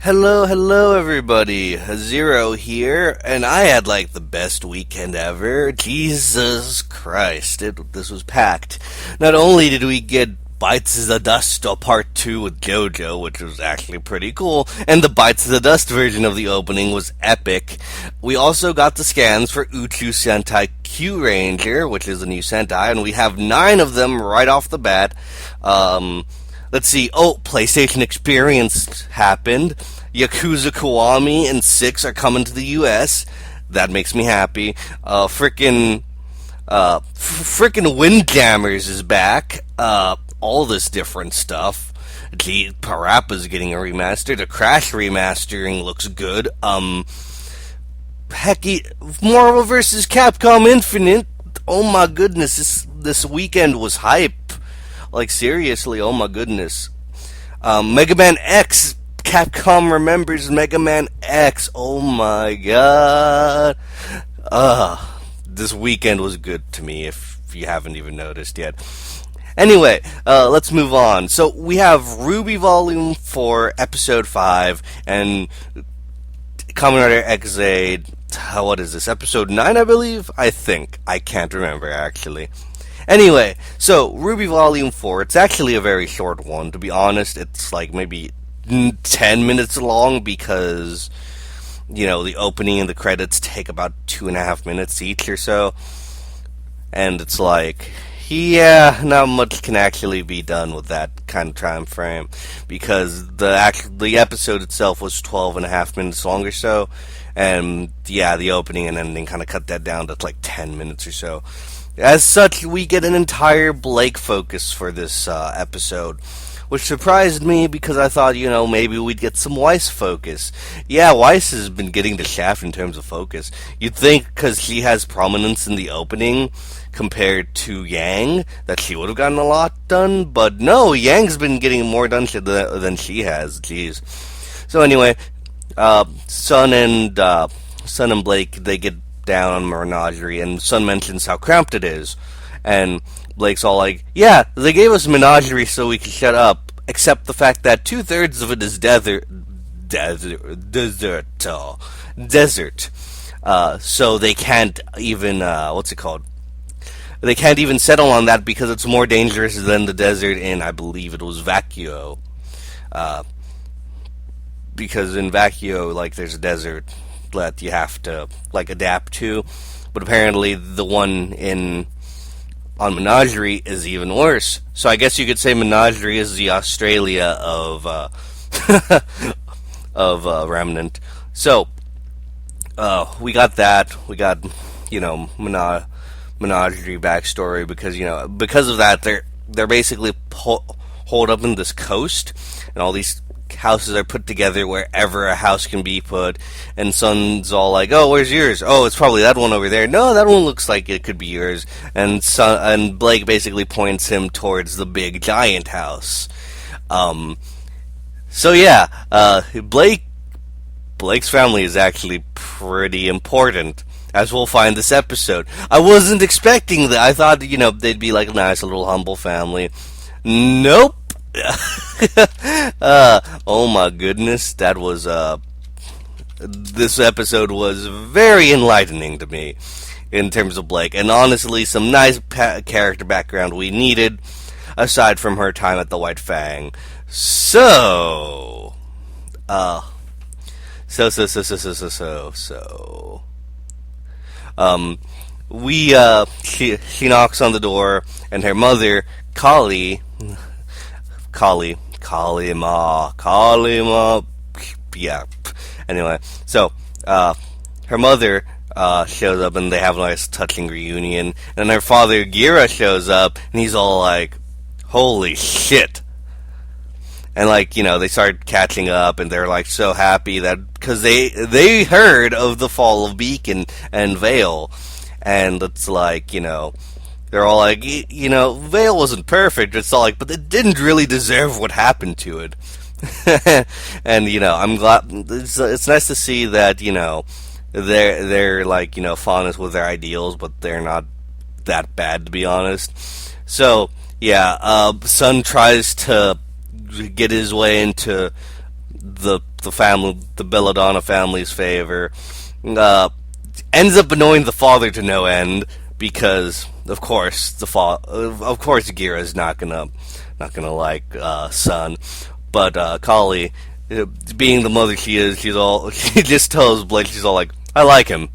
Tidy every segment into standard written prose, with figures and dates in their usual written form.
Hello, everybody. Zero here, and I had like the best weekend ever. Jesus Christ, this was packed. Not only did we get Bites of the Dust Part 2 with JoJo, which was actually pretty cool, and the Bites of the Dust version of the opening was epic. We also got the scans for Uchu Sentai Q Ranger, which is a new Sentai, and we have 9 of them right off the bat. Let's see. Oh, PlayStation Experience happened. Yakuza Kiwami and 6 are coming to the US. That makes me happy. Frickin' Windjammers is back. All this different stuff. Gee, Parappa's getting a remaster. The Crash remastering looks good. Marvel vs. Capcom Infinite. Oh my goodness, this weekend was hype. Like, seriously, oh my goodness. Mega Man X. Capcom remembers Mega Man X. Oh my god. This weekend was good to me, if you haven't even noticed yet. Anyway, let's move on. So, we have RWBY Volume 4, Episode 5, and Kamen Rider XA, what is this, Episode 9, I believe? I think. I can't remember, actually. Anyway, so, RWBY Volume 4, it's actually a very short one, to be honest. It's like maybe 10 minutes long because, the opening and the credits take about 2.5 minutes each or so. And it's like, yeah, not much can actually be done with that kind of time frame because the episode itself was 12.5 minutes long or so. And, yeah, the opening and ending kind of cut that down to like 10 minutes or so. As such, we get an entire Blake focus for this episode, which surprised me because I thought, maybe we'd get some Weiss focus. Yeah, Weiss has been getting the shaft in terms of focus. You'd think because she has prominence in the opening compared to Yang, that she would have gotten a lot done, but no, Yang's been getting more done than she has. Jeez. So anyway, Sun and Blake, they get down on Menagerie, and Sun mentions how cramped it is, and Blake's all like, yeah, they gave us Menagerie so we could shut up, except the fact that 2/3 of it is desert, so they can't even, they can't even settle on that because it's more dangerous than the desert in, I believe it was Vacuo, because in Vacuo, there's a desert that you have to adapt to, but apparently the one on Menagerie is even worse. So I guess you could say Menagerie is the Australia of Remnant. So we got that. We got Menagerie backstory because of that they're basically holed up in this coast, and all these houses are put together wherever a house can be put, and Sun's all like, oh, where's yours? Oh, it's probably that one over there. No, that one looks like it could be yours. And Blake basically points him towards the big giant house. So yeah, Blake's family is actually pretty important, as we'll find this episode. I wasn't expecting that. I thought, they'd be like a nice little humble family. Nope. Oh my goodness, that was this episode was very enlightening to me in terms of Blake, and honestly some nice character background we needed aside from her time at the White Fang. She knocks on the door, and her mother, Kalima, yeah. Anyway, so, her mother, shows up, and they have a nice touching reunion, and her father, Gira, shows up, and he's all like, holy shit. And they start catching up, and they're so happy that, because they heard of the fall of Beacon and Vale, and it's they're all like, Vale wasn't perfect. It's all but it didn't really deserve what happened to it. And, I'm glad, it's nice to see that, they're fondness with their ideals, but they're not that bad, to be honest. So, yeah, Sun tries to get his way into the the Belladonna family's favor. Ends up annoying the father to no end because, of course, Gira's not gonna like son, but Kali, being the mother she is, she just tells Blake, she's all like, I like him.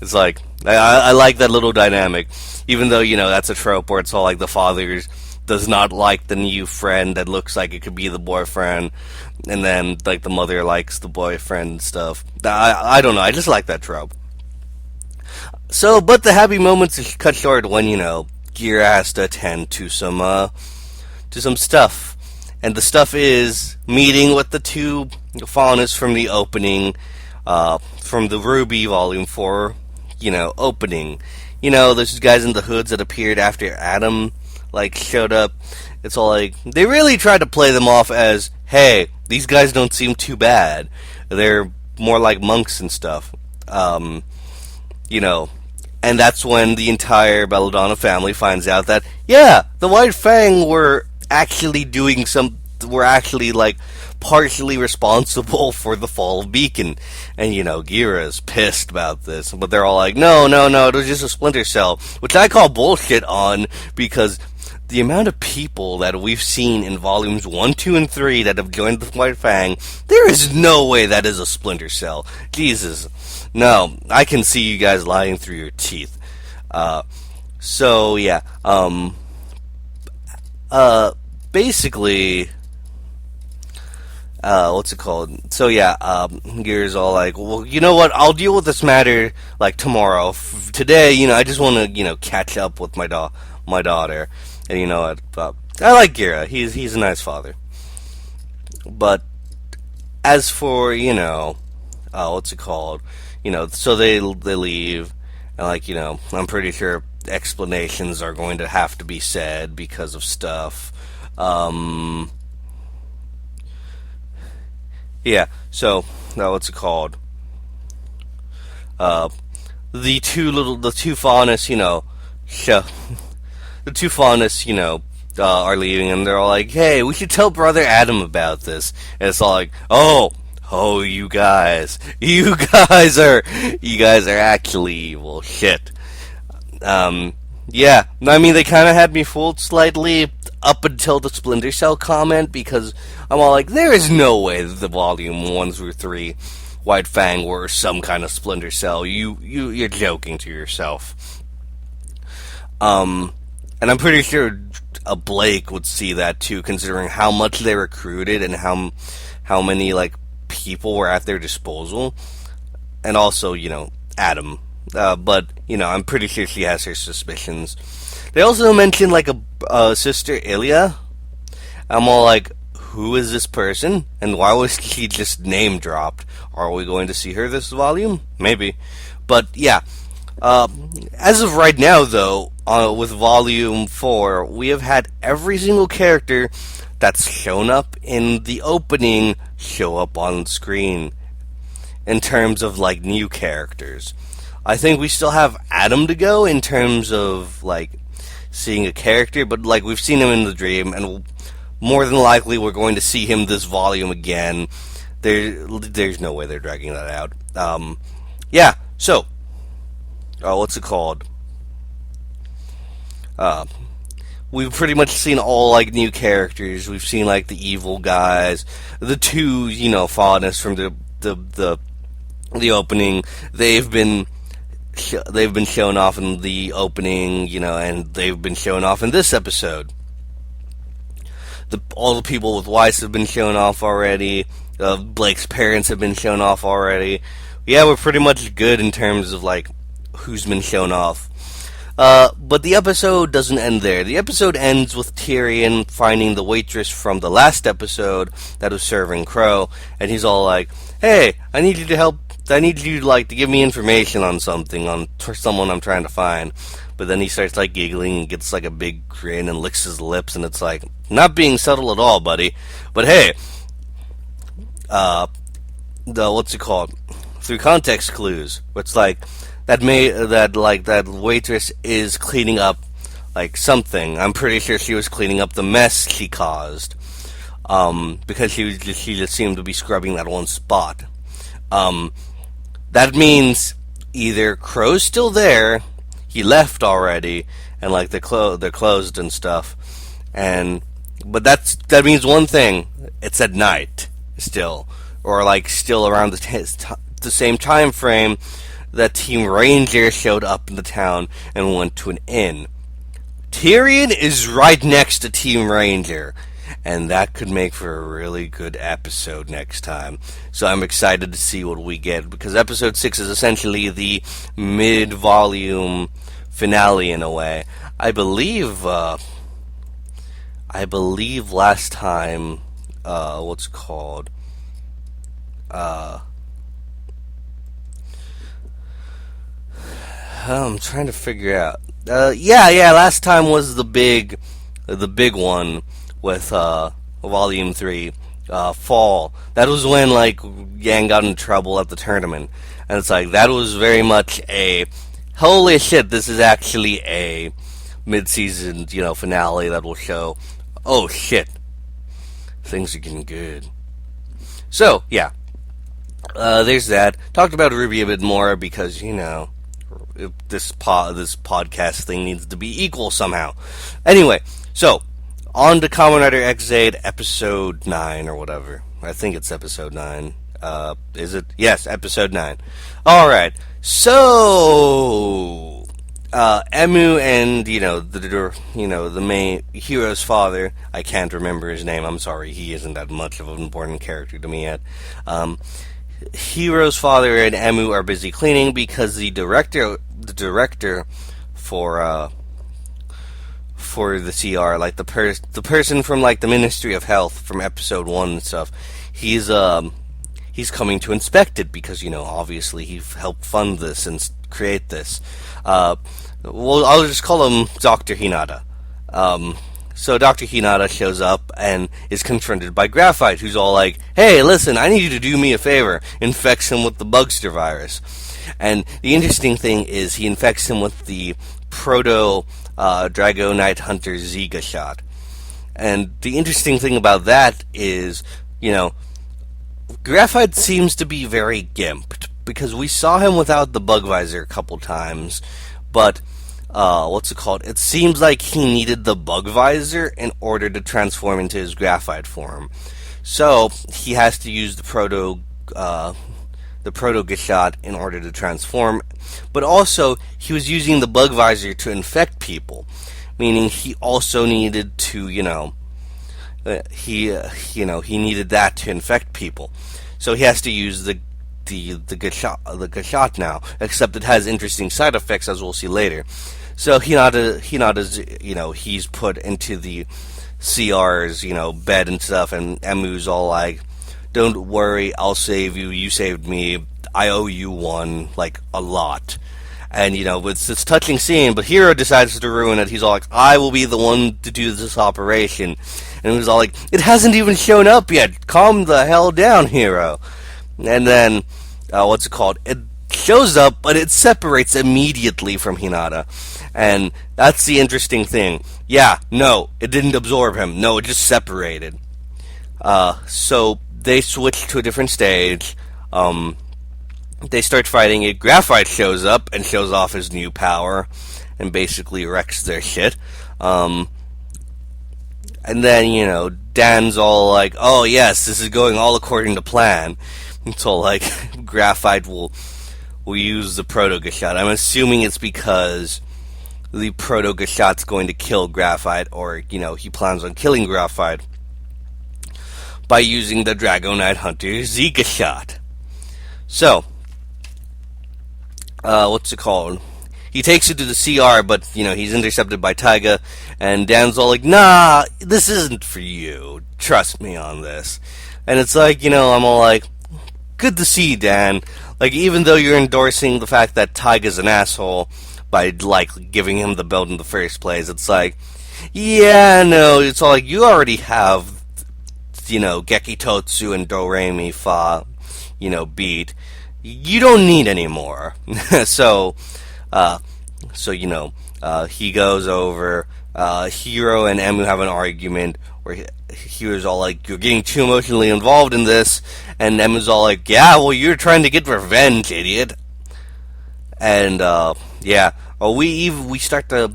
It's like I like that little dynamic, even though that's a trope where it's all like the father does not like the new friend that looks like it could be the boyfriend, and then like the mother likes the boyfriend and stuff. I don't know. I just like that trope. So, but the happy moments are cut short when Gira has to attend to some stuff, and the stuff is meeting with the two faunists from the opening, from the RWBY Volume 4, opening. Those guys in the hoods that appeared after Adam showed up. It's all like they really tried to play them off as, hey, these guys don't seem too bad. They're more like monks and stuff. And that's when the entire Belladonna family finds out that, yeah, the White Fang were actually partially responsible for the fall of Beacon. And, Gira's pissed about this. But they're all like, no, it was just a splinter cell. Which I call bullshit on, because the amount of people that we've seen in Volumes 1, 2, and 3 that have joined the White Fang, there is no way that is a splinter cell. Jesus. No, I can see you guys lying through your teeth. So, yeah. Basically, what's it called? So, yeah, Gear's all like, well, you know what? I'll deal with this matter, tomorrow. Today, I just want to, catch up with my daughter. And you know what? I like Gira. He's a nice father. But as for, what's it called? So they leave, and I'm pretty sure explanations are going to have to be said because of stuff. Yeah. So what's it called? The two faunists, the two faunists, are leaving, and they're all like, hey, we should tell Brother Adam about this. And it's all like, oh, you guys are actually evil. Shit. Yeah, I mean, they kind of had me fooled slightly up until the Splinter Cell comment, because I'm all like, there is no way that the Volume 1 through 3 White Fang were some kind of Splinter Cell. You're joking to yourself. And I'm pretty sure a Blake would see that too, considering how much they recruited and how many people were at their disposal, and also Adam. But I'm pretty sure she has her suspicions. They also mentioned a sister Ilya. I'm all like, who is this person, and why was she just name dropped? Are we going to see her this volume? Maybe, but yeah. As of right now, though, with Volume 4, we have had every single character that's shown up in the opening show up on screen in terms of new characters. I think we still have Adam to go in terms of seeing a character, but we've seen him in the dream, and more than likely we're going to see him this volume again. There's no way they're dragging that out. Yeah, so what's it called? We've pretty much seen all new characters. We've seen the evil guys, the two faunists from the opening. They've been shown off in the opening, and they've been shown off in this episode. All the people with Weiss have been shown off already. Blake's parents have been shown off already. Yeah, we're pretty much good in terms of who's been shown off. But the episode doesn't end there. The episode ends with Tyrion finding the waitress from the last episode that was serving Crow, and he's all like, hey, I need you to help. I need you to give me information on something, on someone I'm trying to find. But then he starts giggling and gets a big grin and licks his lips, and it's not being subtle at all, buddy. But hey, what's it called? Through context clues, it's that waitress is cleaning up something. I'm pretty sure she was cleaning up the mess she caused. because he just seemed to be scrubbing that one spot. That means either Crow's still there, he left already, and like they're closed and stuff, but that means one thing: it's at night still, or like still around the same time frame that Team Ranger showed up in the town and went to an inn. Tyrion is right next to Team Ranger, and that could make for a really good episode next time. So I'm excited to see what we get, because episode 6 is essentially the mid-volume finale in a way. I believe last time, I'm trying to figure out. Last time was the big one with Volume 3, Fall. That was when like Yang got in trouble at the tournament, and it's like that was very much a holy shit. This is actually a mid-season, finale that will show. Oh shit, things are getting good. So yeah, there's that. Talked about RWBY a bit more because this podcast thing needs to be equal somehow. Anyway, so on to Kamen Rider X8 episode 9 or whatever. I think it's episode 9. Is it? Yes, episode 9. Alright, so Emu and the main hero's father, I can't remember his name, I'm sorry, he isn't that much of an important character to me yet. Hero's father and Emu are busy cleaning because the director for the CR, like the person from like the Ministry of Health from episode 1 and stuff, he's coming to inspect it because obviously he helped fund this and create this. Well, I'll just call him Dr. Hinata. So Dr. Hinata shows up and is confronted by Graphite, who's all like, "Hey, listen, I need you to do me a favor. Infects him with the Bugster virus." And the interesting thing is he infects him with the Proto Dragonite Hunter Ziga shot. And the interesting thing about that is, Graphite seems to be very gimped, because we saw him without the bug visor a couple times, but it seems like he needed the bug visor in order to transform into his graphite form. So he has to use the proto Gashot in order to transform. But also he was using the bug visor to infect people, meaning he also needed to, he needed that to infect people. So he has to use the Gashot now, except it has interesting side effects, as we'll see later. So Hinata's, he's put into the CR's, bed and stuff, and Emu's all like, "Don't worry, I'll save you, you saved me, I owe you one, like, a lot." And, it's this touching scene, but Hero decides to ruin it. He's all like, "I will be the one to do this operation." And he was all like, "It hasn't even shown up yet, calm the hell down, Hero." And then, it shows up, but it separates immediately from Hinata. And that's the interesting thing. Yeah, no, it didn't absorb him. No, it just separated. So they switch to a different stage. They start fighting it. Graphite shows up and shows off his new power and basically wrecks their shit. And then, Dan's all like, "Oh yes, this is going all according to plan." So like, Graphite will use the Proto Gashot. I'm assuming it's because the Proto Gashot's going to kill Graphite, or, he plans on killing Graphite by using the Dragonite Hunter Ziga shot. So, he takes it to the CR, but, he's intercepted by Taiga, and Dan's all like, "Nah, this isn't for you. Trust me on this." And it's like, I'm all like, good to see, Dan. Like, even though you're endorsing the fact that Taiga's an asshole by, like, giving him the belt in the first place, it's like, yeah, no, it's all like, you already have, Geki Totsu and Doremi Fa, beat. You don't need any more. So, he goes over, Hiro and Emu have an argument where Hiro's all like, "You're getting too emotionally involved in this," and Emu's all like, "Yeah, well, you're trying to get revenge, idiot." And yeah, we start to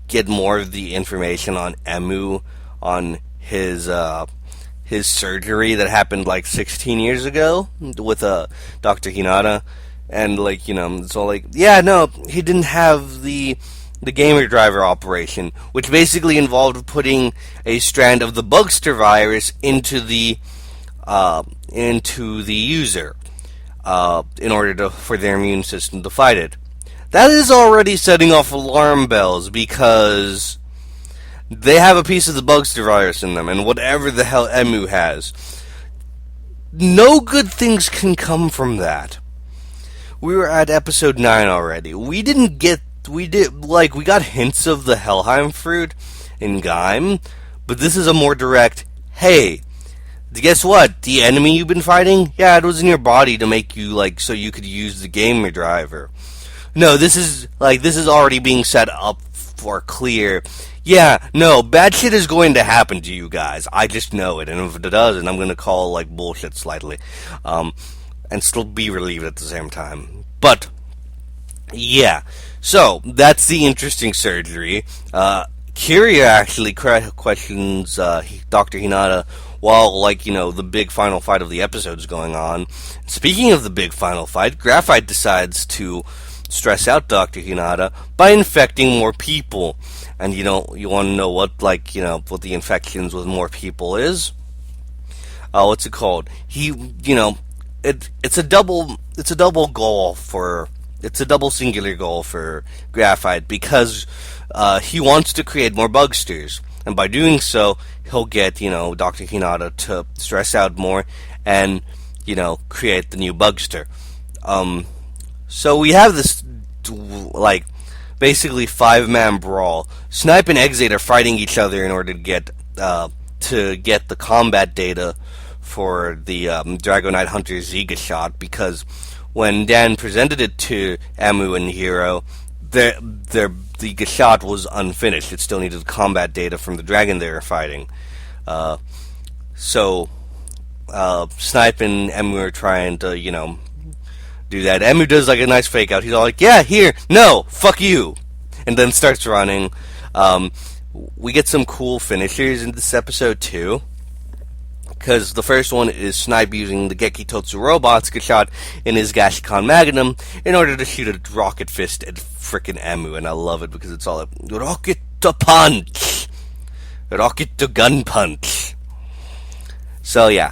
get more of the information on Emu, on his surgery that happened like 16 years ago with Dr. Hinata, and like, it's all like, yeah, no, he didn't have the gamer driver operation, which basically involved putting a strand of the Bugster virus into the user in order for their immune system to fight it. That is already setting off alarm bells, because they have a piece of the Bugster virus in them, and whatever the hell Emu has, no good things can come from that. We were at episode 9 already. We got hints of the Helheim fruit in Gaim, but this is a more direct, hey, guess what? The enemy you've been fighting? Yeah, it was in your body to make you, so you could use the gamer driver. No, this is already being set up for clear. Yeah, no, bad shit is going to happen to you guys. I just know it, and if it doesn't, I'm going to call, bullshit slightly. And still be relieved at the same time. But, yeah. So, that's the interesting surgery. Kiria actually questions Dr. Hinata while, the big final fight of the episode's going on. Speaking of the big final fight, Graphite decides to stress out Dr. Hinata by infecting more people. And you want to know what what the infections with more people is? What's it called? It's a double singular goal for Graphite, because he wants to create more Bugsters, and by doing so, he'll get Dr. Hinata to stress out more and create the new Bugster. So we have this basically 5-man brawl. Snipe and Exate are fighting each other in order to get the combat data for the Dragonite Hunter Ziga shot, because when Dan presented it to Emu and Hiro, the Gashot was unfinished. It still needed combat data from the dragon they were fighting. So Snipe and Emu are trying to, do that. Emu does a nice fake out. He's all like, yeah, here, no, fuck you, and then starts running. We get some cool finishers in this episode too, because the first one is Snipe using the Gekitotsu robot's shot in his Gashikon Magnum in order to shoot a rocket fist at frickin' Emu, and I love it because it's all rocket to punch, rocket to gun punch. So yeah,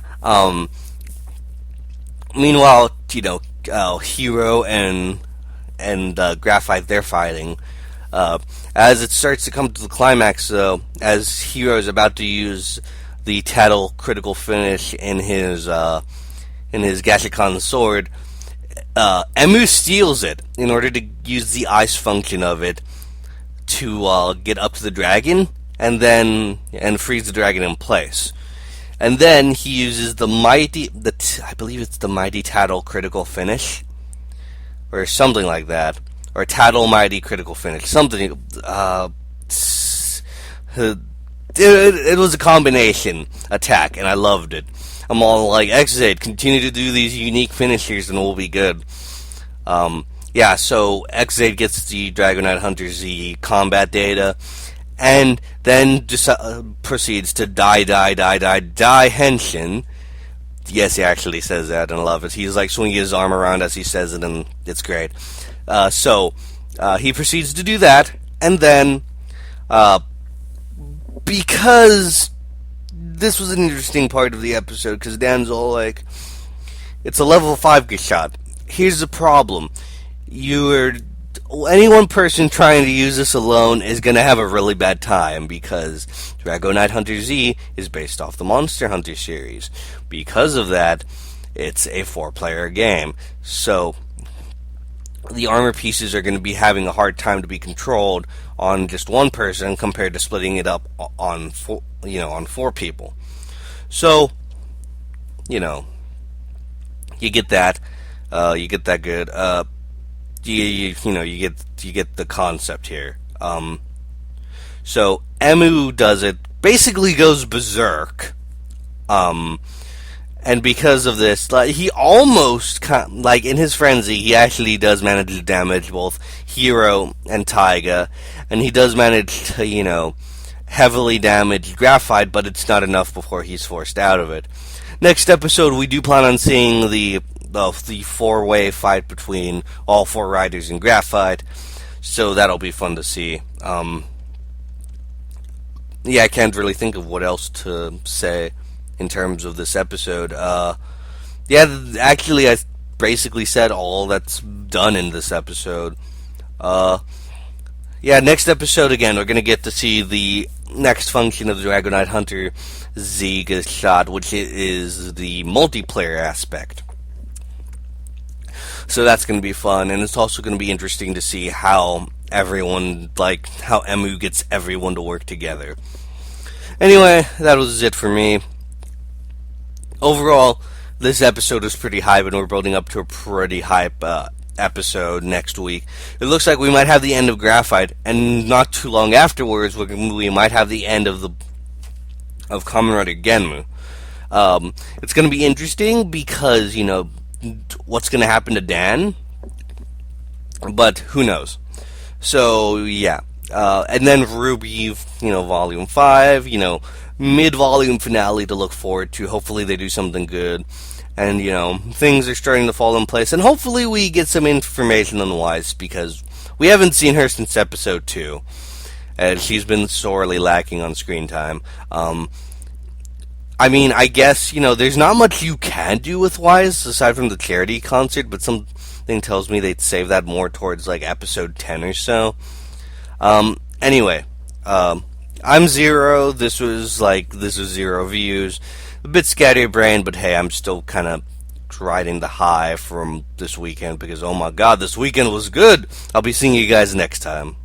meanwhile, Hiro and Graphite, they're fighting. As it starts to come to the climax, though, as Hiro is about to use the Tattle critical finish in his Gashikon sword, Emu steals it in order to use the ice function of it to get up to the dragon and freeze the dragon in place. And then he uses I believe it's the Mighty Tattle critical finish, or something like that, or Tattle Mighty critical finish, something. It was a combination attack, and I loved it. I'm all like, Exade, continue to do these unique finishers, and we'll be good. Yeah, so Exade gets the Dragonite Hunter Z combat data, and then just proceeds to die Henshin. Yes, he actually says that, and I love it. He's swinging his arm around as he says it, and it's great. So he proceeds to do that, and then because this was an interesting part of the episode, because Dan's all like, it's a level 5 Gashot. Here's the problem. Any one person trying to use this alone is going to have a really bad time, because Dragonite Hunter Z is based off the Monster Hunter series. Because of that, it's a 4-player game. So the armor pieces are going to be having a hard time to be controlled on just one person compared to splitting it up on 4 people. So, you get that. You get that good. You get the concept here. So Emu does it, basically goes berserk. And because of this, like, he almost, like, in his frenzy, he actually does manage to damage both Hero and Taiga, and he does manage to, heavily damage Graphite, but it's not enough before he's forced out of it. Next episode, we do plan on seeing the four-way fight between all four riders and Graphite, so that'll be fun to see. Yeah, I can't really think of what else to say in terms of this episode. Yeah, actually, I basically said all that's done in this episode. Yeah, next episode, again, we're going to get to see the next function of the Dragonite Hunter Z gets shot, which is the multiplayer aspect. So that's going to be fun, and it's also going to be interesting to see how how Emu gets everyone to work together. Anyway, that was it for me. Overall, this episode is pretty hype, and we're building up to a pretty hype episode next week. It looks like we might have the end of Graphite, and not too long afterwards, we might have the end of Kamen Rider Genmu. It's going to be interesting because, what's going to happen to Dan? But who knows? So, yeah. And then RWBY, Volume 5, mid-volume finale to look forward to. Hopefully they do something good. And, things are starting to fall in place. And hopefully we get some information on Wise, because we haven't seen her since episode 2. And she's been sorely lacking on screen time. I guess, there's not much you can do with Wise, aside from the charity concert, but something tells me they'd save that more towards, episode 10 or so. Anyway, I'm Zero. This was Zero Views. A bit scatterbrained, but hey, I'm still kind of riding the high from this weekend because, oh my god, this weekend was good. I'll be seeing you guys next time.